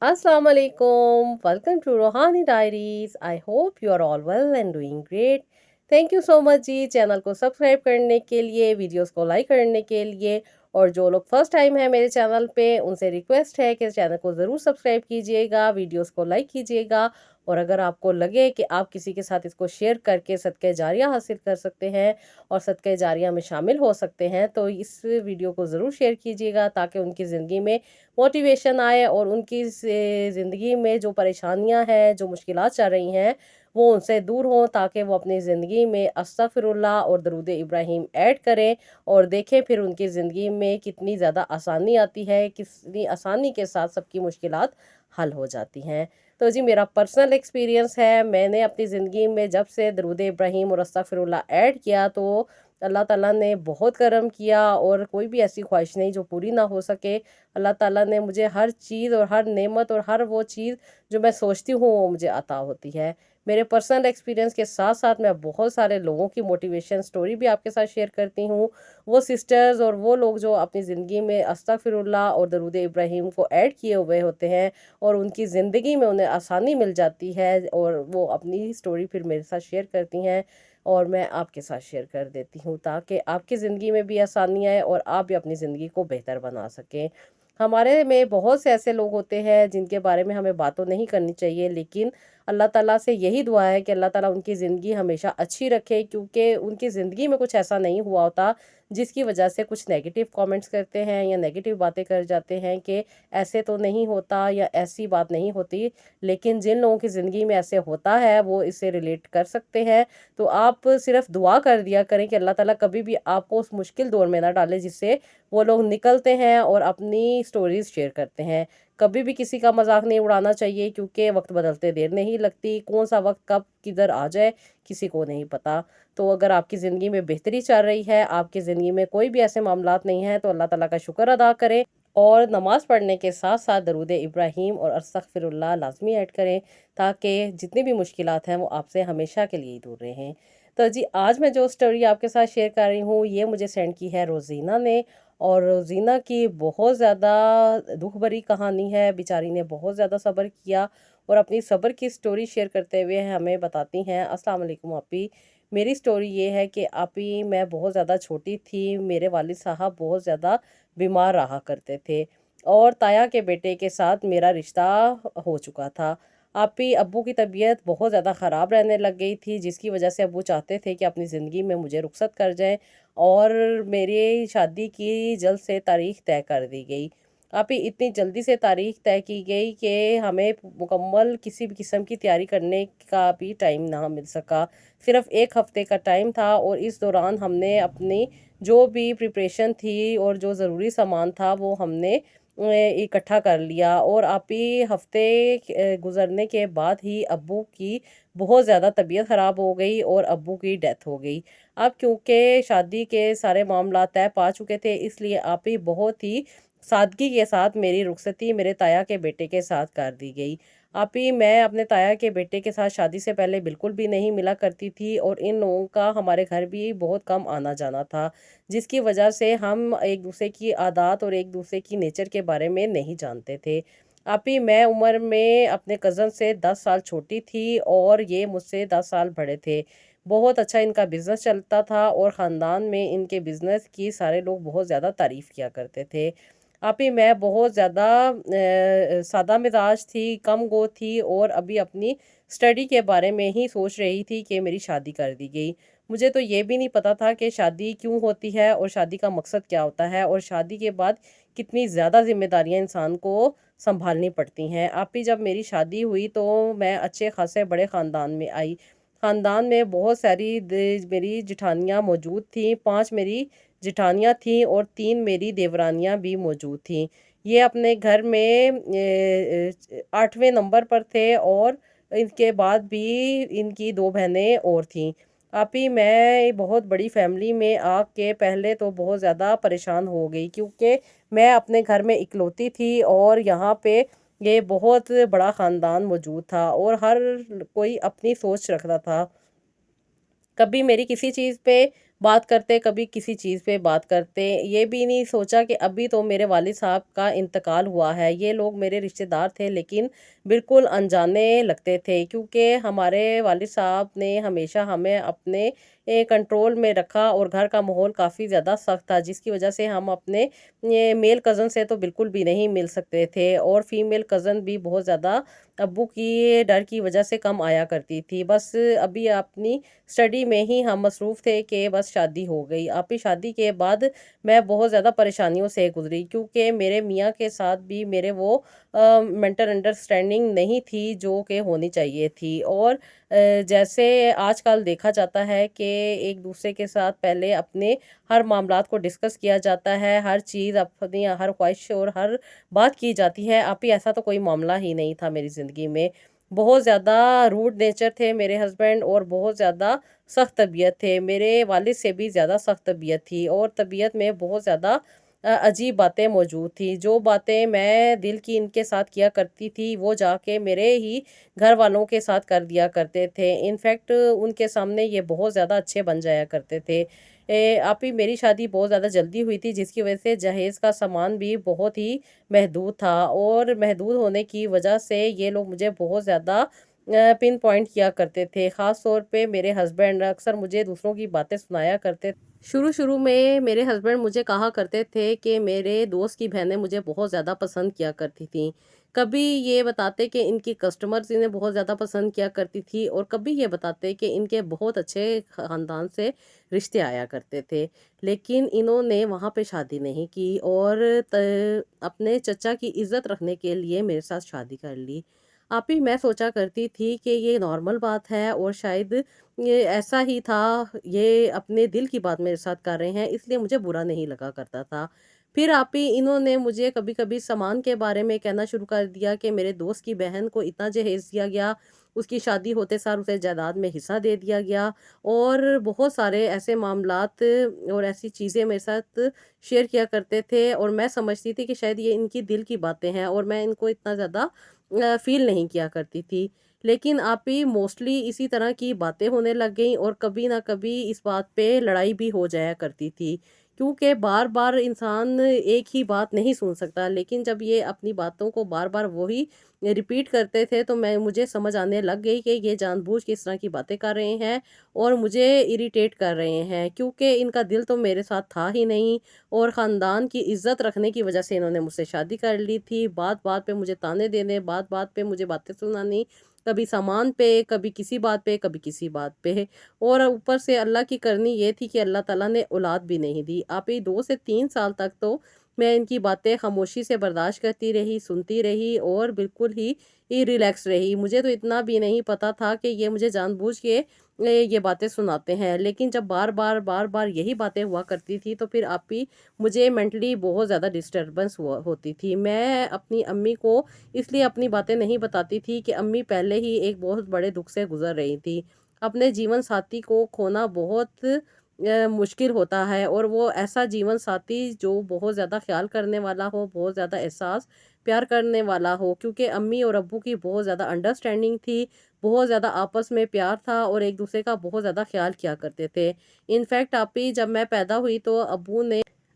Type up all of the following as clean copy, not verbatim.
Assalamu alaikum. Welcome to Rohani Diaries. I hope you are all well and doing great. Thank you so much जी channel को subscribe करने के लिए, videos को like करने के लिए। और जो लोग फर्स्ट टाइम है मेरे चैनल पे, उनसे रिक्वेस्ट है कि चैनल को ज़रूर सब्सक्राइब कीजिएगा, वीडियोस को लाइक कीजिएगा। और अगर आपको लगे कि आप किसी के साथ इसको शेयर करके सदक़े जारिया हासिल कर सकते हैं और सदक़े जारिया में शामिल हो सकते हैं, तो इस वीडियो को ज़रूर शेयर कीजिएगा ताकि उनकी ज़िंदगी में मोटिवेशन आए और उनकी ज़िंदगी में जो परेशानियां हैं, जो मुश्किलात चल रही हैं, वो उनसे दूर हों, ताकि वो अपनी ज़िंदगी में अस्तगफिरुल्लाह और दरूद इब्राहिम ऐड करें और देखें फिर उनकी ज़िंदगी में कितनी ज़्यादा आसानी आती है, कितनी आसानी के साथ सबकी मुश्किलात हल हो जाती हैं। तो जी मेरा पर्सनल एक्सपीरियंस है, मैंने अपनी ज़िंदगी में जब से दरूद इब्राहिम और अस्तगफिरुल्लाह ऐड किया तो अल्लाह ताला ने बहुत करम किया और कोई भी ऐसी ख्वाहिश नहीं जो पूरी ना हो सके। अल्लाह ताला ने मुझे हर चीज़ और हर नेमत और हर वो चीज़ जो मैं सोचती हूँ वो मुझे अता होती है। मेरे पर्सनल एक्सपीरियंस के साथ-साथ मैं बहुत सारे लोगों की मोटिवेशन स्टोरी भी आपके साथ शेयर करती हूँ। वो सिस्टर्स और वो लोग जो अपनी ज़िंदगी में अस्तगफिरुल्लाह और दरूद इब्राहिम को ऐड किए हुए होते हैं और उनकी ज़िंदगी में उन्हें आसानी मिल जाती है और वो अपनी स्टोरी फिर मेरे साथ शेयर करती हैं और मैं आपके साथ शेयर कर देती हूँ ताकि आपकी ज़िंदगी में भी आसानी आए और आप भी अपनी ज़िंदगी को बेहतर बना सकें। हमारे में बहुत से ऐसे लोग होते हैं जिनके बारे में हमें बात तो नहीं करनी चाहिए, लेकिन अल्लाह ताला से यही दुआ है कि अल्लाह ताला उनकी ज़िंदगी हमेशा अच्छी रखे, क्योंकि उनकी ज़िंदगी में कुछ ऐसा नहीं हुआ होता जिसकी वजह से कुछ नेगेटिव कमेंट्स करते हैं या नेगेटिव बातें कर जाते हैं कि ऐसे तो नहीं होता या ऐसी बात नहीं होती। लेकिन जिन लोगों की ज़िंदगी में ऐसे होता है वो इससे रिलेट कर सकते हैं। तो आप सिर्फ दुआ कर दिया करें कि अल्लाह ताला कभी भी आपको उस मुश्किल दौर में ना डाले जिससे वो लोग निकलते हैं और अपनी स्टोरीज शेयर करते हैं। कभी भी किसी का मजाक नहीं उड़ाना चाहिए, क्योंकि वक्त बदलते देर नहीं लगती, कौन सा वक्त कब किधर आ जाए किसी को नहीं पता। तो अगर आपकी ज़िंदगी में बेहतरी चल रही है, आपकी ज़िंदगी में कोई भी ऐसे मामलात नहीं हैं, तो अल्लाह ताला का शुक्र अदा करें और नमाज़ पढ़ने के साथ साथ दरूद इब्राहिम और अस्तगफिरुल्लाह लाज़मी ऐड करें ताकि जितनी भी मुश्किलात हैं वो आपसे हमेशा के लिए दूर रहें। तो जी आज मैं जो स्टोरी आपके साथ शेयर कर रही हूँ ये मुझे सेंड की है रोज़ीना ने। और रोज़ीना की बहुत ज़्यादा दुख भरी कहानी है, बेचारी ने बहुत ज़्यादा सब्र किया और अपनी सब्र की स्टोरी शेयर करते हुए हमें बताती हैं। अस्सलाम वालेकुम आपी। मेरी स्टोरी ये है कि आपी मैं बहुत ज़्यादा छोटी थी, मेरे वालिद साहब बहुत ज़्यादा बीमार रहा करते थे और ताया के बेटे के साथ मेरा रिश्ता हो चुका था। आपी अब्बू की तबीयत बहुत ज़्यादा ख़राब रहने लग गई थी, जिसकी वजह से अब्बू चाहते थे कि अपनी ज़िंदगी में मुझे रुखसत कर जाएँ और मेरी शादी की जल्द से तारीख़ तय कर दी गई। आपी इतनी जल्दी से तारीख़ तय की गई कि हमें मुकम्मल किसी भी किस्म की तैयारी करने का भी टाइम ना मिल सका। सिर्फ़ 1 हफ़्ते का टाइम था और इस दौरान हमने अपनी जो भी प्रिपरेशन थी और जो ज़रूरी सामान था वो हमने इकट्ठा कर लिया। और आपी हफ़्ते गुज़रने के बाद ही अब्बू की बहुत ज़्यादा तबीयत ख़राब हो गई और अब्बू की डेथ हो गई। अब क्योंकि शादी के सारे मामला तय पा चुके थे, इसलिए आपी बहुत ही सादगी के साथ मेरी रुखसती मेरे ताया के बेटे के साथ कर दी गई। आपी मैं अपने ताया के बेटे के साथ शादी से पहले बिल्कुल भी नहीं मिला करती थी और इन लोगों का हमारे घर भी बहुत कम आना जाना था, जिसकी वजह से हम एक दूसरे की आदत और एक दूसरे की नेचर के बारे में नहीं जानते थे। आपी मैं उम्र में अपने कज़न से 10 साल छोटी थी और ये मुझसे 10 साल बड़े थे। बहुत अच्छा इनका बिज़नेस चलता था और ख़ानदान में इनके बिज़नेस की सारे लोग बहुत ज़्यादा तारीफ़ किया करते थे। आपी मैं बहुत ज़्यादा सादा मिज़ाज थी, कम गो थी और अभी अपनी स्टडी के बारे में ही सोच रही थी कि मेरी शादी कर दी गई। मुझे तो ये भी नहीं पता था कि शादी क्यों होती है और शादी का मकसद क्या होता है और शादी के बाद कितनी ज़्यादा ज़िम्मेदारियाँ इंसान को सँभालनी पड़ती हैं। आपी जब मेरी शादी हुई तो मैं अच्छे ख़ासे बड़े ख़ानदान में आई। ख़ानदान में बहुत सारी मेरी जेठानियाँ मौजूद थीं, 5 मेरी जेठानियाँ थीं और 3 मेरी देवरानियाँ भी मौजूद थीं। ये अपने घर में 8वें नंबर पर थे और इनके बाद भी इनकी 2 बहनें और थीं। आपी मैं बहुत बड़ी फैमिली में आके पहले तो बहुत ज़्यादा परेशान हो गई, क्योंकि मैं अपने घर में इकलौती थी और यहाँ पे ये बहुत बड़ा ख़ानदान मौजूद था और हर कोई अपनी सोच रखता था। कभी मेरी किसी चीज़ पे بات کرتے، کبھی کسی چیز پہ بات کرتے۔ یہ بھی نہیں سوچا کہ ابھی تو میرے والد صاحب کا انتقال ہوا ہے، یہ لوگ میرے رشتہ دار تھے لیکن بالکل انجانے لگتے تھے، کیونکہ ہمارے والد صاحب نے ہمیشہ ہمیں اپنے کنٹرول میں رکھا، اور گھر کا ماحول کافی زیادہ سخت تھا، جس کی وجہ سے ہم اپنے میل کزن سے تو بالکل بھی نہیں مل سکتے تھے، اور فیمیل کزن بھی بہت زیادہ ابو کی ڈر کی وجہ سے کم آیا کرتی تھی۔ بس ابھی اپنی اسٹڈی میں ہی ہم مصروف تھے کہ بس شادی ہو گئی۔ آپ کی شادی کے بعد میں بہت زیادہ پریشانیوں سے گزری، کیونکہ میرے میاں کے ساتھ بھی میرے وہ مینٹل انڈرسٹینڈنگ نہیں تھی جو کہ ہونی چاہیے تھی، اور جیسے آج کل دیکھا جاتا ہے کہ ایک دوسرے کے ساتھ پہلے اپنے ہر معاملات کو ڈسکس کیا جاتا ہے، ہر چیز اپنی ہر خواہش اور ہر بات کی جاتی ہے۔ آپ ہی ایسا تو کوئی معاملہ ہی نہیں تھا میری زندگی میں۔ بہت زیادہ روڈ نیچر تھے میرے ہسبینڈ، اور بہت زیادہ سخت طبیعت تھے، میرے والد سے بھی زیادہ سخت طبیعت تھی، اور طبیعت میں بہت زیادہ عجیب باتیں موجود تھی۔ جو باتیں میں دل کی ان کے ساتھ کیا کرتی تھی، وہ جا کے میرے ہی گھر والوں کے ساتھ کر دیا کرتے تھے۔ انفیکٹ ان کے سامنے یہ بہت زیادہ اچھے بن جایا کرتے تھے۔ آپ ہی میری شادی بہت زیادہ جلدی ہوئی تھی، جس کی وجہ سے جہیز کا سامان بھی بہت ہی محدود تھا، اور محدود ہونے کی وجہ سے یہ لوگ مجھے بہت زیادہ پن پوائنٹ کیا کرتے تھے۔ خاص طور پہ میرے ہسبینڈ اکثر مجھے دوسروں کی باتیں سنایا کرتے تھے۔ شروع میں میرے ہسبینڈ مجھے کہا کرتے تھے کہ میرے دوست کی بہنیں مجھے بہت زیادہ پسند کیا کرتی تھیں، کبھی یہ بتاتے کہ ان کی کسٹمرز انہیں بہت زیادہ پسند کیا کرتی تھی، اور کبھی یہ بتاتے کہ ان کے بہت اچھے خاندان سے رشتے آیا کرتے تھے، لیکن انہوں نے وہاں پہ شادی نہیں کی، اور اپنے چچا کی عزت رکھنے کے لیے میرے ساتھ شادی کر لی۔ آپ ہی میں سوچا کرتی تھی کہ یہ نارمل بات ہے، اور شاید یہ ایسا ہی تھا، یہ اپنے دل کی بات میرے ساتھ کر رہے ہیں، اس لیے مجھے برا نہیں لگا کرتا تھا۔ پھر آپ ہی انہوں نے مجھے کبھی کبھی سامان کے بارے میں کہنا شروع کر دیا کہ میرے دوست کی بہن کو اتنا جہیز دیا گیا، اس کی شادی ہوتے سار اسے جائیداد میں حصہ دے دیا گیا، اور بہت سارے ایسے معاملات اور ایسی چیزیں میرے ساتھ شیئر کیا کرتے تھے، اور میں سمجھتی تھی کہ شاید یہ ان کی دل کی باتیں ہیں، اور میں ان کو اتنا زیادہ فیل نہیں کیا کرتی تھی۔ لیکن آپ ہی موسٹلی اسی طرح کی باتیں ہونے لگ گئیں، اور کبھی نہ کبھی اس بات پہ لڑائی بھی ہو جایا کرتی تھی، کیونکہ بار بار انسان ایک ہی بات نہیں سن سکتا، لیکن جب یہ اپنی باتوں کو بار بار وہی ریپیٹ کرتے تھے تو مجھے سمجھ آنے لگ گئی کہ یہ جان بوجھ کے اس طرح کی باتیں کر رہے ہیں، اور مجھے اریٹیٹ کر رہے ہیں، کیونکہ ان کا دل تو میرے ساتھ تھا ہی نہیں، اور خاندان کی عزت رکھنے کی وجہ سے انہوں نے مجھ سے شادی کر لی تھی۔ بات بات پہ مجھے تانے دینے، بات بات پہ مجھے باتیں سنانی، کبھی سامان پہ، کبھی کسی بات پہ، کبھی کسی بات پہ، اور اوپر سے اللہ کی کرنی یہ تھی کہ اللہ تعالیٰ نے اولاد بھی نہیں دی۔ آپ ہی 2 سے 3 سال تک تو میں ان کی باتیں خاموشی سے برداشت کرتی رہی، سنتی رہی، اور بالکل ہی ریلیکس رہی۔ مجھے تو اتنا بھی نہیں پتا تھا کہ یہ مجھے جان بوجھ کے یہ باتیں سناتے ہیں، لیکن جب بار بار یہی باتیں ہوا کرتی تھی تو پھر آپ ہی مجھے مینٹلی بہت زیادہ ڈسٹربنس ہوتی تھی۔ میں اپنی امی کو اس لیے اپنی باتیں نہیں بتاتی تھی کہ امی پہلے ہی ایک بہت بڑے دکھ سے گزر رہی تھی۔ اپنے جیون ساتھی کو کھونا بہت مشکل ہوتا ہے، اور وہ ایسا جیون ساتھی جو بہت زیادہ خیال کرنے والا ہو، بہت زیادہ احساس پیار کرنے والا ہو، کیونکہ امی اور ابو کی بہت زیادہ انڈرسٹینڈنگ تھی، بہت زیادہ آپس میں پیار تھا، اور ایک دوسرے کا بہت زیادہ خیال کیا کرتے تھے۔ انفیکٹ آپ ہی جب میں پیدا ہوئی تو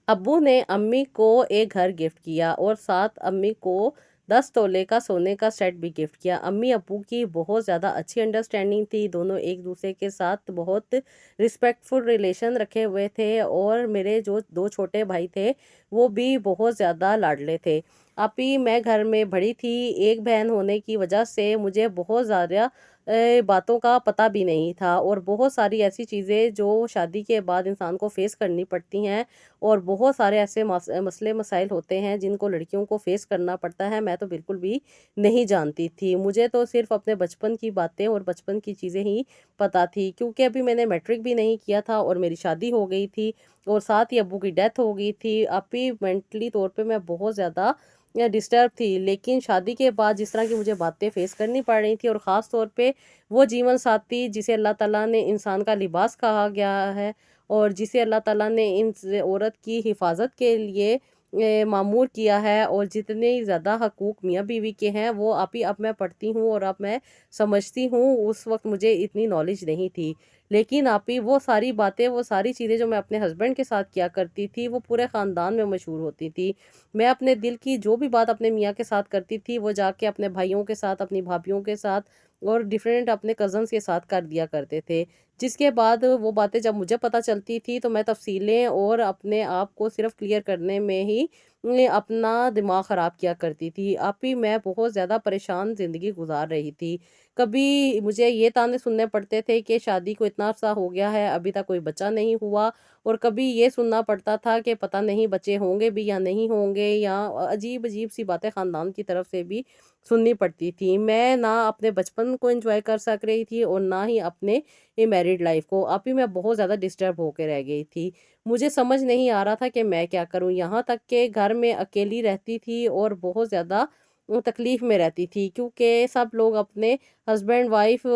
ابو نے امی کو ایک گھر گفٹ کیا، اور ساتھ امی کو 10 تولے کا سونے کا سیٹ بھی گفٹ کیا۔ امی ابو کی بہت زیادہ اچھی انڈرسٹینڈنگ تھی، دونوں ایک دوسرے کے ساتھ بہت رسپیکٹفل ریلیشن رکھے ہوئے تھے، اور میرے جو 2 چھوٹے بھائی تھے وہ بھی بہت زیادہ لاڈلے تھے۔ آپ ہی میں گھر میں بڑی تھی، ایک بہن ہونے کی وجہ سے مجھے بہت زیادہ باتوں کا پتہ بھی نہیں تھا، اور بہت ساری ایسی چیزیں جو شادی کے بعد انسان کو فیس کرنی پڑتی ہیں، اور بہت سارے ایسے مسئلے مسائل ہوتے ہیں جن کو لڑکیوں کو فیس کرنا پڑتا ہے، میں تو بالکل بھی نہیں جانتی تھی۔ مجھے تو صرف اپنے بچپن کی باتیں اور بچپن کی چیزیں ہی پتہ تھی، کیونکہ ابھی میں نے میٹرک بھی نہیں کیا تھا، اور میری شادی ہو گئی تھی، اور ساتھ ہی ابو کی ڈیتھ ہو گئی تھی۔ ابھی مینٹلی طور پہ میں بہت زیادہ ڈسٹرب تھی، لیکن شادی کے بعد جس طرح کی مجھے باتیں فیس کرنی پڑ رہی تھی، اور خاص طور پہ وہ جیون ساتھی جسے اللہ تعالیٰ نے انسان کا لباس کہا گیا ہے، اور جسے اللہ تعالیٰ نے ان عورت کی حفاظت کے لیے मामूर किया है, और जितने ज़्यादा हकूक़ मियाँ बीवी के हैं वो आप ही अब मैं पढ़ती हूँ और अब मैं समझती हूँ। उस वक़्त मुझे इतनी नॉलेज नहीं थी। लेकिन आप ही वो सारी बातें, वो सारी चीज़ें जो मैं अपने हस्बैंड के साथ किया करती थी, वो पूरे ख़ानदान में मशहूर होती थी। मैं अपने दिल की जो भी बात अपने मियाँ के साथ करती थी, वो जाके अपने भाइयों के साथ, अपनी भाभियों के साथ और डिफरेंट अपने कज़न्स के साथ कर दिया करते थे। जिसके बाद वो बातें जब मुझे पता चलती थी, तो मैं तफ़सीलें और अपने आप को सिर्फ़ क्लियर करने में ही अपना दिमाग ख़राब किया करती थी। आप ही मैं बहुत ज़्यादा परेशान ज़िंदगी गुज़ार रही थी। कभी मुझे ये ताने सुनने पड़ते थे कि शादी को इतना अरसा हो गया है, अभी तक कोई बच्चा नहीं हुआ, और कभी ये सुनना पड़ता था कि पता नहीं बच्चे होंगे भी या नहीं होंगे, या अजीब-अजीब सी बातें ख़ानदान की तरफ से भी सुननी पड़ती थी। मैं ना अपने बचपन को एन्जॉय कर सक रही थी और ना ही अपने ये मैरिड लाइफ़ को। अभी मैं बहुत ज़्यादा डिस्टर्ब होके रह गई थी। मुझे समझ नहीं आ रहा था कि मैं क्या करूँ? यहाँ तक के घर में अकेली रहती थी और बहुत ज़्यादा तकलीफ़ में रहती थी, क्योंकि सब लोग अपने हस्बैंड वाइफ़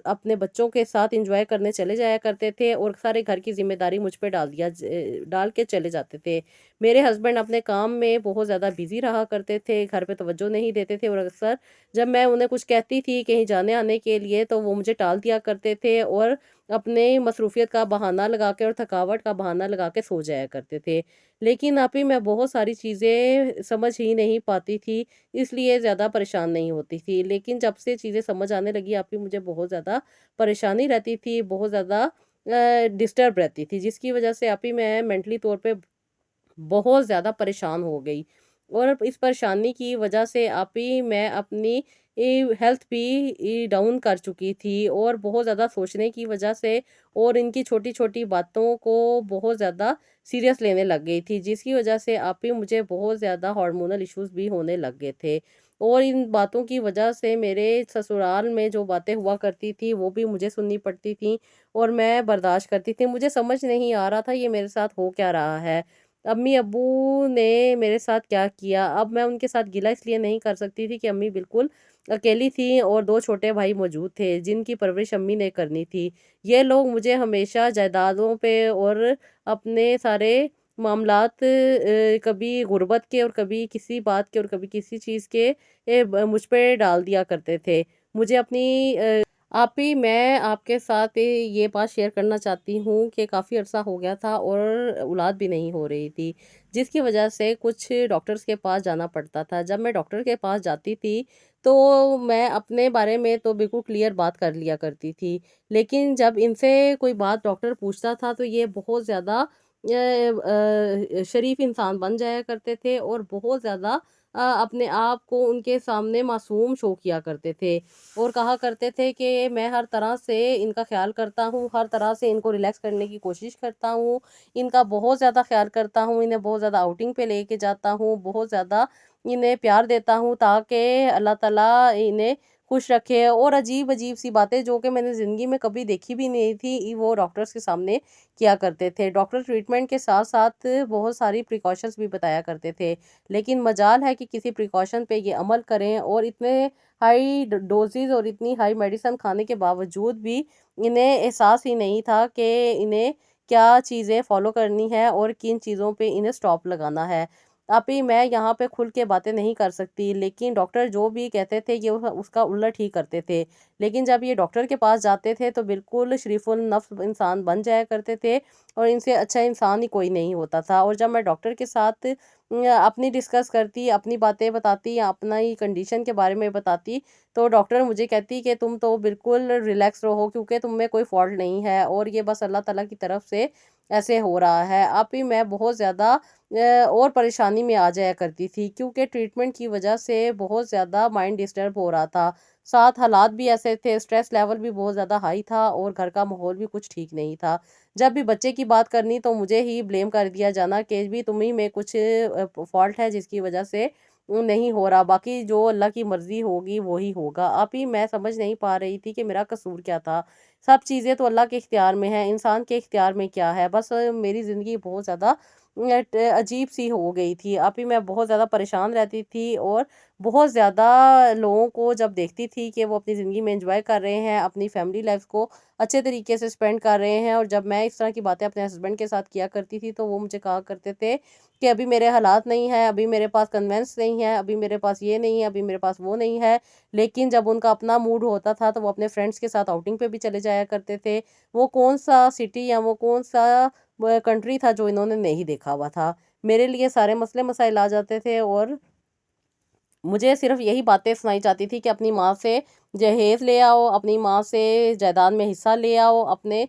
अपने बच्चों के साथ एन्जॉय करने चले जाया करते थे और सारे घर की ज़िम्मेदारी मुझ पे डाल के चले जाते थे। मेरे हस्बैंड अपने काम में बहुत ज़्यादा बिज़ी रहा करते थे, घर पे तवज्जो नहीं देते थे, और अक्सर जब मैं उन्हें कुछ कहती थी कहीं जाने-आने के लिए, तो वो मुझे टाल दिया करते थे और अपने मसरूफ़ियत का बहाना लगा के और थकावट का बहाना लगा के सो जाया करते थे। लेकिन अभी मैं बहुत सारी चीज़ें समझ ही नहीं पाती थी, इसलिए ज़्यादा परेशान नहीं होती थी। लेकिन जब से चीज़ें समझ आने लगी, अभी मुझे बहुत ज़्यादा परेशानी रहती थी, बहुत ज़्यादा डिस्टर्ब रहती थी, जिसकी वज़ह से अभी मैं मेंटली तौर पे बहुत ज़्यादा परेशान हो गई। और इस परेशानी की वजह से आप ही मैं अपनी हेल्थ भी डाउन कर चुकी थी, और बहुत ज़्यादा सोचने की वजह से और इनकी छोटी-छोटी बातों को बहुत ज़्यादा सीरियस लेने लग गई थी, जिसकी वजह से आप ही मुझे बहुत ज़्यादा हार्मोनल इश्यूज़ भी होने लग गए थे। और इन बातों की वजह से मेरे ससुराल में जो बातें हुआ करती थी, वो भी मुझे सुननी पड़ती थी और मैं बर्दाश्त करती थी। मुझे समझ नहीं आ रहा था ये मेरे साथ हो क्या रहा है? अम्मी-अब्बू ने मेरे साथ क्या किया? अब मैं उनके साथ गिला इसलिए नहीं कर सकती थी कि अम्मी बिल्कुल अकेली थीं और 2 छोटे भाई मौजूद थे, जिनकी परवरिश अम्मी ने करनी थी। ये लोग मुझे हमेशा जायदादों पे और अपने सारे मामलात कभी गुर्बत के और कभी किसी बात के और कभी किसी चीज़ के मुझ पे डाल दिया करते थे। मुझे अपनी आप ही मैं आपके साथ ये बात शेयर करना चाहती हूँ कि काफ़ी अरसा हो गया था और औलाद भी नहीं हो रही थी, जिसकी वजह से कुछ डॉक्टर्स के पास जाना पड़ता था। जब मैं डॉक्टर के पास जाती थी, तो मैं अपने बारे में तो बिल्कुल क्लियर बात कर लिया करती थी। लेकिन जब इनसे कोई बात डॉक्टर पूछता था, तो ये बहुत ज़्यादा शरीफ इंसान बन जाया करते थे और बहुत ज़्यादा अपने आप को उनके सामने मासूम शो किया करते थे। और कहा करते थे कि मैं हर तरह से इनका ख़्याल करता हूँ, हर तरह से इनको रिलैक्स करने की कोशिश करता हूँ, इनका बहुत ज़्यादा ख़्याल करता हूँ, इन्हें बहुत ज़्यादा आउटिंग पे लेके जाता हूँ, बहुत ज़्यादा इन्हें प्यार देता हूँ ताकि अल्लाह ताला इन्हें खुश रखे। और अजीब-अजीब सी बातें जो कि मैंने ज़िंदगी में कभी देखी भी नहीं थी, वो डॉक्टर्स के सामने किया करते थे। डॉक्टर ट्रीटमेंट के साथ-साथ बहुत सारी प्रिकॉशंस भी बताया करते थे, लेकिन मजाल है कि किसी प्रिकॉशन पे ये अमल करें, और इतने हाई डोज़ेज़ और इतनी हाई मेडिसिन खाने के बावजूद भी इन्हें एहसास ही नहीं था कि इन्हें क्या चीज़ें फ़ॉलो करनी है और किन चीज़ों पे इन्हें स्टॉप लगाना है। अभी मैं यहाँ पे खुल के बातें नहीं कर सकती, लेकिन डॉक्टर जो भी कहते थे ये उसका उलट ही करते थे। लेकिन जब ये डॉक्टर के पास जाते थे, तो बिल्कुल शरीफुल नफ्स इंसान बन जाया करते थे और इनसे अच्छा इंसान ही कोई नहीं होता था। और जब मैं डॉक्टर के साथ अपनी डिस्कस करती, अपनी बातें बताती या अपना ही कंडीशन के बारे में बताती, तो डॉक्टर मुझे कहती कि तुम तो बिल्कुल रिलैक्स रहो, क्योंकि तुम में कोई फ़ॉल्ट नहीं है और ये बस अल्लाह ताला की तरफ से ऐसे हो रहा है। अब भी मैं बहुत ज़्यादा और परेशानी में आ जाया करती थी, क्योंकि ट्रीटमेंट की वजह से बहुत ज़्यादा माइंड डिस्टर्ब हो रहा था। साथ हालात भी ऐसे थे, स्ट्रेस लेवल भी बहुत ज़्यादा हाई था और घर का माहौल भी कुछ ठीक नहीं था। जब भी बच्चे की बात करनी, तो मुझे ही ब्लेम कर दिया जाना कि भी तुम ही में कुछ फ़ॉल्ट है जिसकी वजह से नहीं हो रहा, बाकी जो अल्लाह की मर्ज़ी होगी वो ही होगा। अब ही मैं समझ नहीं पा रही थी कि मेरा कसूर क्या था। सब चीज़ें तो अल्लाह के इख्तियार में है, इंसान के इख्तियार में क्या है। बस मेरी ज़िंदगी बहुत ज़्यादा अजीब सी हो गई थी। अभी मैं बहुत ज़्यादा परेशान रहती थी और बहुत ज़्यादा लोगों को जब देखती थी कि वो अपनी ज़िंदगी में एंजॉय कर रहे हैं, अपनी फैमिली लाइफ को अच्छे तरीके से स्पेंड कर रहे हैं, और जब मैं इस तरह की बातें अपने हस्बैंड के साथ किया करती थी तो वो मुझे कहा करते थे कि अभी मेरे हालात नहीं है, अभी मेरे पास कन्वेंस नहीं है, अभी मेरे पास ये नहीं है, अभी मेरे पास वो नहीं है। लेकिन जब उनका अपना मूड होता था तो वो अपने फ्रेंड्स के साथ आउटिंग पे भी चले जाया करते थे। वो कौन सा सिटी या वो कौन सा कंट्री था जो इन्होंने नहीं देखा हुआ था। मेरे लिए सारे मसले मसाइल आ जाते थे, और मुझे सिर्फ़ यही बातें सुनाई जाती थी कि अपनी माँ से जहेज़ ले आओ, अपनी माँ से जायदाद में हिस्सा ले आओ, अपने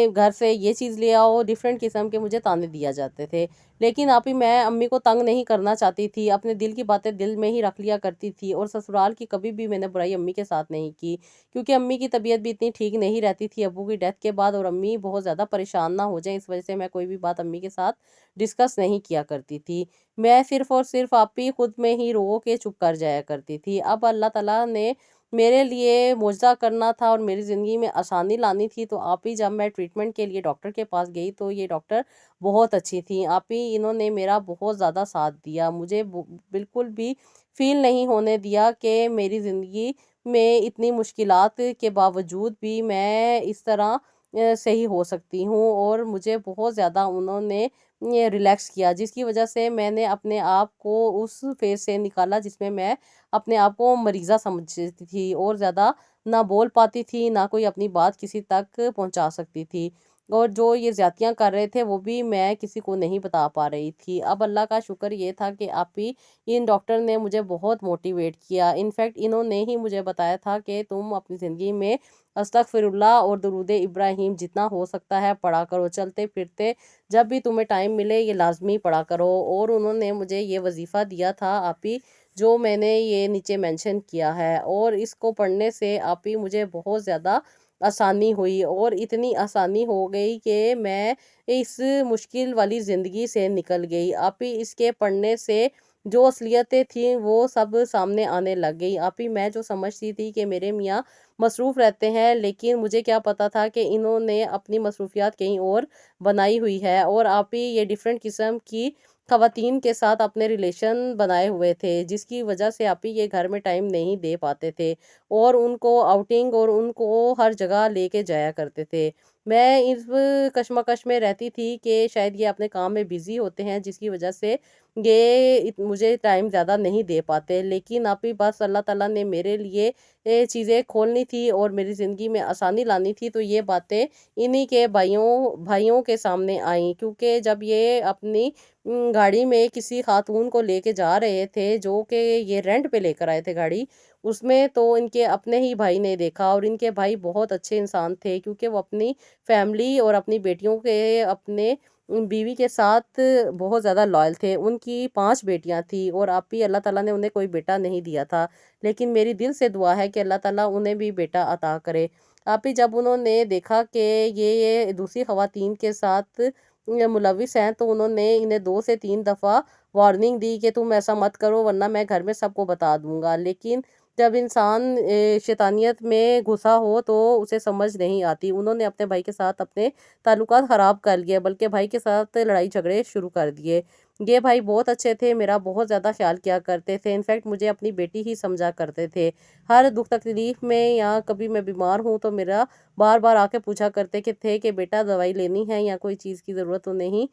घर से ये चीज़ ले आओ, डिफ़रेंट किस्म के मुझे ताने दिया जाते थे। लेकिन आप ही मैं अम्मी को तंग नहीं करना चाहती थी, अपने दिल की बातें दिल में ही रख लिया करती थी, और ससुराल की कभी भी मैंने बुराई अम्मी के साथ नहीं की, क्योंकि अम्मी की तबीयत भी इतनी ठीक नहीं रहती थी अब्बू की डेथ के बाद, और अम्मी बहुत ज़्यादा परेशान ना हो जाएँ, इस वजह से मैं कोई भी बात अम्मी के साथ डिस्कस नहीं किया करती थी। मैं सिर्फ़ और सिर्फ़ आप ही खुद में ही रो के चुप कर जाया करती थी। अब अल्लाह ताला ने मेरे लिए मुआवज़ा करना था और मेरी ज़िंदगी में आसानी लानी थी, तो आप ही जब मैं ट्रीटमेंट के लिए डॉक्टर के पास गई तो ये डॉक्टर बहुत अच्छी थी। आप ही इन्होंने मेरा बहुत ज़्यादा साथ दिया। मुझे बिल्कुल भी फ़ील नहीं होने दिया कि मेरी ज़िंदगी में इतनी मुश्किलात के बावजूद भी मैं इस तरह सही हो सकती हूँ, और मुझे बहुत ज़्यादा उन्होंने ये रिलैक्स किया, जिसकी वजह से मैंने अपने आप को उस फ़ेज़ से निकाला जिसमें मैं अपने आप को मरीज़ा समझती थी, और ज़्यादा ना बोल पाती थी, ना कोई अपनी बात किसी तक पहुँचा सकती थी। और जो ये ज़्यादतियाँ कर रहे थे वो भी मैं किसी को नहीं बता पा रही थी। अब अल्लाह का शुक्र ये था कि आप ही इन डॉक्टर ने मुझे बहुत मोटिवेट किया। इनफैक्ट इन्होंने ही मुझे बताया था कि तुम अपनी ज़िंदगी में अस्तगफिरुल्लाह और दुरूद इब्राहीम जितना हो सकता है पढ़ा करो, चलते-फिरते जब भी तुम्हें टाइम मिले ये लाज़मी पढ़ा करो। और उन्होंने मुझे ये वज़ीफ़ा दिया था आप ही, जो मैंने ये नीचे मेंशन किया है, और इसको पढ़ने से आप ही मुझे बहुत ज़्यादा आसानी हुई, और इतनी आसानी हो गई कि मैं इस मुश्किल वाली ज़िंदगी से निकल गई। आप ही इसके पढ़ने से जो असलियतें थीं वो सब सामने आने लग गई। आप ही मैं जो समझती थी कि मेरे मियाँ मसरूफ़ रहते हैं, लेकिन मुझे क्या पता था कि इन्होंने अपनी मसरूफ़ियात कहीं और बनाई हुई है, और आप ही ये डिफ़रेंट किस्म की ख़वातीन के साथ अपने रिलेशन बनाए हुए थे, जिसकी वजह से आप ही ये घर में टाइम नहीं दे पाते थे, और उनको आउटिंग और उनको हर जगह लेके जाया करते थे। मैं इस कशमकश में रहती थी कि शायद ये अपने काम में बिज़ी होते हैं, जिसकी वजह से ये मुझे टाइम ज़्यादा नहीं दे पाते। लेकिन आप ही बस अल्लाह ताला ने मेरे लिए ये चीज़ें खोलनी थी और मेरी ज़िंदगी में आसानी लानी थी, तो ये बातें इन्हीं के भाइयों भाइयों के सामने आईं, क्योंकि जब ये अपनी गाड़ी में किसी खातून को लेके जा रहे थे, जो कि ये रेंट पे लेकर आए थे गाड़ी, उसमें तो इनके अपने ही भाई ने देखा, और इनके भाई बहुत अच्छे इंसान थे, क्योंकि वो अपनी फैमिली और अपनी बेटियों के अपने बीवी के साथ बहुत ज़्यादा लॉयल थे। उनकी 5 बेटियाँ थी, और आप भी अल्लाह ताला ने उन्हें कोई बेटा नहीं दिया था। लेकिन मेरी दिल से दुआ है कि अल्लाह ताला उन्हें भी बेटा अता करे। आप ही जब उन्होंने देखा कि ये दूसरी ख़वातीन के साथ मुलविस हैं, तो उन्होंने इन्हें 2 से 3 दफ़ा वार्निंग दी कि तुम ऐसा मत करो वरना मैं घर में सबको बता दूँगा। लेकिन जब इंसान शैतानियत में घुसा हो तो उसे समझ नहीं आती। उन्होंने अपने भाई के साथ अपने ताल्लुकात ख़राब कर लिए, बल्कि भाई के साथ लड़ाई झगड़े शुरू कर दिए। ये भाई बहुत अच्छे थे, मेरा बहुत ज़्यादा ख़्याल किया करते थे, इनफैक्ट मुझे अपनी बेटी ही समझा करते थे। हर दुःख तकलीफ़ में या कभी मैं बीमार हूँ तो मेरा बार-बार आके पूछा करते कि थे कि बेटा दवाई लेनी है या कोई चीज़ की ज़रूरत तो नहीं?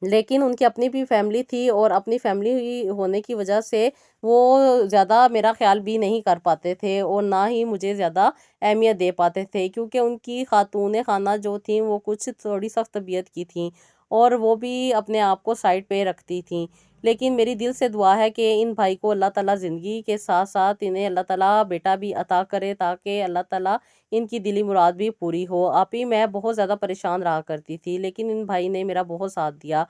लेकिन उनकी अपनी भी फैमिली थी, और अपनी फैमिली होने की वजह से वो ज़्यादा मेरा ख़्याल भी नहीं कर पाते थे, और ना ही मुझे ज़्यादा अहमियत दे पाते थे, क्योंकि उनकी खातून खाना जो थीं वो कुछ थोड़ी सख्त तबीयत की थीं, और वो भी अपने आप को साइड पे रखती थीं। लेकिन मेरी दिल से दुआ है कि इन भाई को अल्लाह ताला ज़िंदगी के साथ साथ इन्हें अल्लाह ताला बेटा भी अता करे, ताकि अल्लाह ताला इनकी दिली मुराद भी पूरी हो। आप ही मैं बहुत ज़्यादा परेशान रहा करती थी, लेकिन इन भाई ने मेरा बहुत साथ दिया।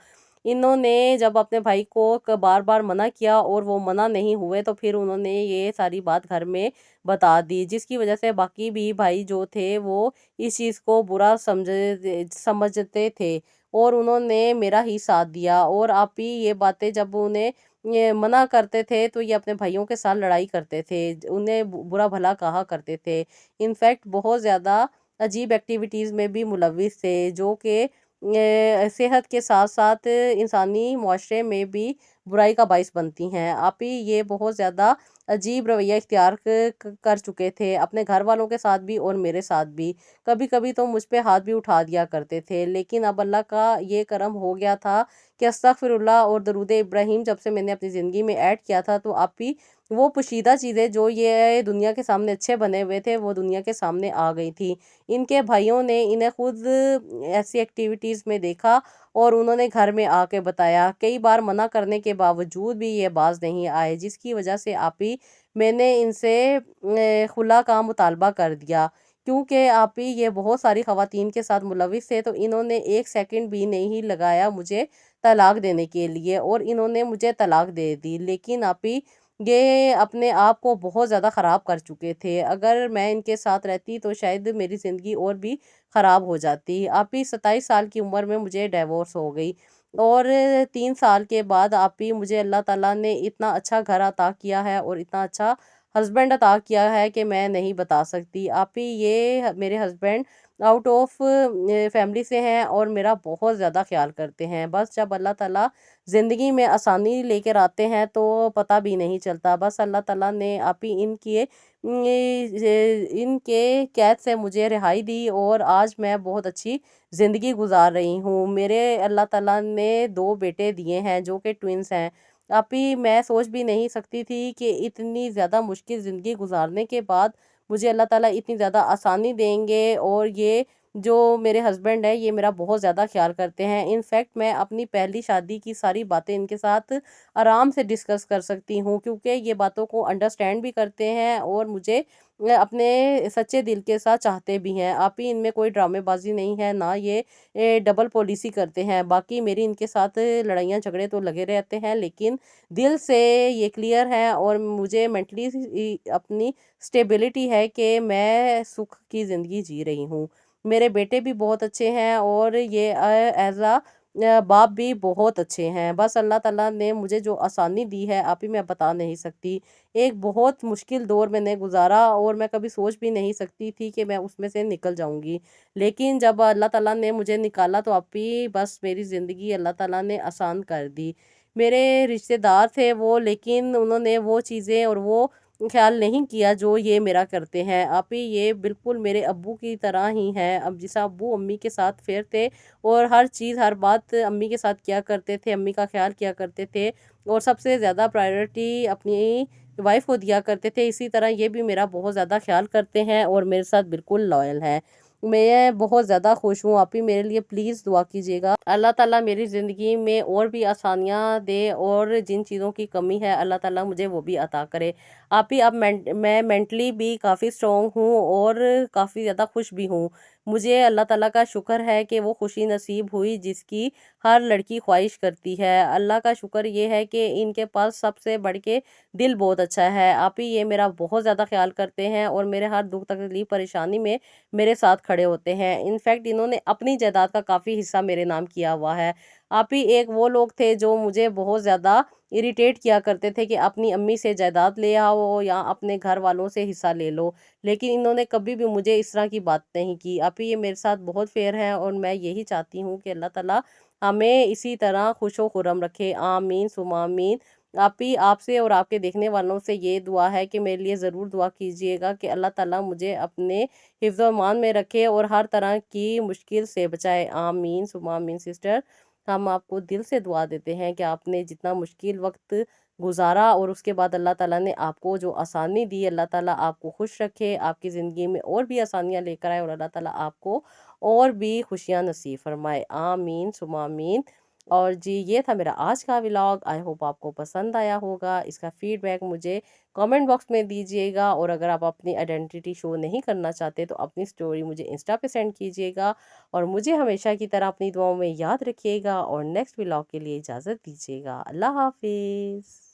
इन्होंने जब अपने भाई को बार बार मना किया और वो मना नहीं हुए, तो फिर उन्होंने ये सारी बात घर में बता दी, जिसकी वजह से बाकी भी भाई जो थे वो इस चीज़ को बुरा समझते थे, और उन्होंने मेरा ही साथ दिया। और आप ही ये बातें जब उन्हें ये मना करते थे तो ये अपने भाइयों के साथ लड़ाई करते थे, उन्हें बुरा भला कहा करते थे। इनफैक्ट बहुत ज़्यादा अजीब एक्टिविटीज़ में भी मुलविस थे, जो कि सेहत के साथ साथ इंसानी मुआशरे में भी बुराई का बाइस बनती हैं। आप ही ये बहुत ज़्यादा अजीब रवैया इख्तियार कर चुके थे, अपने घर वालों के साथ भी और मेरे साथ भी। कभी कभी तो मुझ पे हाथ भी उठा दिया करते थे, लेकिन अब अल्लाह का ये करम हो गया था कि अस्तगफिरुल्लाह और दरूद इब्राहिम जब से मैंने अपनी ज़िंदगी में ऐड किया था, तो आप भी वो पोशीदा चीज़ें जो ये दुनिया के सामने अच्छे बने हुए थे, वो दुनिया के सामने आ गई थी। इनके भाइयों ने इन्हें खुद ऐसी एक्टिविटीज़ में देखा और उन्होंने घर में आके बताया। कई बार मना करने के बावजूद भी ये बाज नहीं आए, जिसकी वजह से आप ही मैंने इनसे खुला का मुतालबा कर दिया। क्योंकि आप ही ये बहुत सारी ख़वातीन के साथ मुलविस थे, तो इन्होंने एक सेकंड भी नहीं लगाया मुझे तलाक देने के लिए, और इन्होंने मुझे तलाक दे दी। लेकिन आप ही ये अपने आप को बहुत ज़्यादा ख़राब कर चुके थे। अगर मैं इनके साथ रहती तो शायद मेरी ज़िंदगी और भी ख़राब हो जाती। आप ही 27 साल की उम्र में मुझे डिवोर्स हो गई, और 3 साल के बाद आप ही मुझे अल्लाह ताला ने इतना अच्छा घर अता किया है और इतना अच्छा हस्बैंड अता किया है कि मैं नहीं बता सकती। आप ही ये मेरे हस्बैंड आउट ऑफ फैमिली से हैं और मेरा बहुत ज़्यादा ख्याल करते हैं। बस जब अल्लाह ताला ज़िंदगी में आसानी लेकर आते हैं तो पता भी नहीं चलता। बस अल्लाह ताला ने आप ही इनके कैद से मुझे रिहाई दी, और आज मैं बहुत अच्छी ज़िंदगी गुजार रही हूँ। मेरे अल्लाह ताला ने 2 बेटे दिए हैं जो कि ट्विन्स हैं। आप ही मैं सोच भी नहीं सकती थी कि इतनी ज़्यादा मुश्किल ज़िंदगी गुजारने के बाद मुझे अल्लाह ताला इतनी ज़्यादा आसानी देंगे, और ये जो मेरे हस्बैंड है ये मेरा बहुत ज़्यादा ख्याल करते हैं। इनफैक्ट मैं अपनी पहली शादी की सारी बातें इनके साथ आराम से डिस्कस कर सकती हूँ, क्योंकि ये बातों को अंडरस्टैंड भी करते हैं और मुझे अपने सच्चे दिल के साथ चाहते भी हैं। आप ही इनमें कोई ड्रामेबाजी नहीं है, ना ये डबल पॉलिसी करते हैं। बाकी मेरी इनके साथ लड़ाइयाँ झगड़े तो लगे रहते हैं, लेकिन दिल से ये क्लियर है, और मुझे मेंटली अपनी स्टेबिलिटी है कि मैं सुख की ज़िंदगी जी रही हूँ। मेरे बेटे भी बहुत अच्छे हैं, और ये एज़ बाप भी बहुत अच्छे हैं। बस अल्लाह ताला ने मुझे जो आसानी दी है आप ही मैं बता नहीं सकती। एक बहुत मुश्किल दौर मैंने गुज़ारा, और मैं कभी सोच भी नहीं सकती थी कि मैं उसमें से निकल जाऊँगी। लेकिन जब अल्लाह ताला ने मुझे निकाला तो आप ही बस मेरी ज़िंदगी अल्लाह ताला ने आसान कर दी। मेरे रिश्तेदार थे वो, लेकिन उन्होंने वो चीज़ें और वो ख़्याल नहीं किया जो ये मेरा करते हैं। आप ही ये बिल्कुल मेरे अब्बू की तरह ही हैं। अब जैसे अब्बू अम्मी के साथ फेयर थे और हर चीज़ हर बात अम्मी के साथ किया करते थे, अम्मी का ख़्याल किया करते थे, और सबसे ज़्यादा प्रायोरिटी अपनी वाइफ़ को दिया करते थे। इसी तरह ये भी मेरा बहुत ज़्यादा ख़्याल करते हैं और मेरे साथ बिल्कुल लॉयल हैं। मैं बहुत ज़्यादा खुश हूँ। आप ही मेरे लिए प्लीज़ दुआ कीजिएगा। अल्लाह ताला मेरी ज़िंदगी में और भी आसानियाँ दे, और जिन चीज़ों की कमी है अल्लाह ताला मुझे वो भी अता करे। आप ही अब मैं मेंटली भी काफ़ी स्ट्रॉन्ग हूँ और काफ़ी ज़्यादा खुश भी हूँ। मुझे अल्लाह ताला का शुक्र है कि वो खुशी नसीब हुई जिसकी हर लड़की ख्वाहिश करती है। अल्लाह का शुक्र ये है कि इनके पास सबसे बढ़ के दिल बहुत अच्छा है। आप ही ये मेरा बहुत ज़्यादा ख्याल करते हैं और मेरे हर दुख तकलीफ परेशानी में मेरे साथ खड़े होते हैं। इनफैक्ट इन्होंने अपनी जायदाद का काफ़ी हिस्सा मेरे नाम किया हुआ है। आप ही एक वो लोग थे जो मुझे बहुत ज़्यादा इरिटेट किया करते थे कि अपनी अम्मी से जायदाद ले आओ या अपने घर वालों से हिस्सा ले लो, लेकिन इन्होंने कभी भी मुझे इस तरह की बात नहीं की। आप ही ये मेरे साथ बहुत फेयर है, और मैं यही चाहती हूँ कि अल्लाह ताला हमें इसी तरह खुशो खुर्रम रखे। आमीन सुमा आमीन। आप ही आपसे और आपके देखने वालों से ये दुआ है कि मेरे लिए ज़रूर दुआ कीजिएगा कि अल्लाह ताला मुझे अपने हिफ्ज़ व ईमान में रखे और हर तरह की मुश्किल से बचाए। आमीन सुमा आमीन। सिस्टर, हम आपको दिल से दुआ देते हैं कि आपने जितना मुश्किल वक्त गुजारा और उसके बाद अल्लाह ताला ने आपको जो आसानी दी, अल्लाह ताला आपको खुश रखे, आपकी ज़िंदगी में और भी आसानियाँ लेकर आए, और अल्लाह ताला आपको और भी खुशियाँ नसीब फरमाए। आमीन सुमा आमीन। और जी, ये था मेरा आज का व्लॉग। आई होप आपको पसंद आया होगा। इसका फीडबैक मुझे कमेंट बॉक्स में दीजिएगा, और अगर आप अपनी आइडेंटिटी शो नहीं करना चाहते तो अपनी स्टोरी मुझे इंस्टा पे सेंड कीजिएगा, और मुझे हमेशा की तरह अपनी दुआओं में याद रखिएगा, और नेक्स्ट व्लॉग के लिए इजाज़त दीजिएगा। अल्लाह हाफिज़।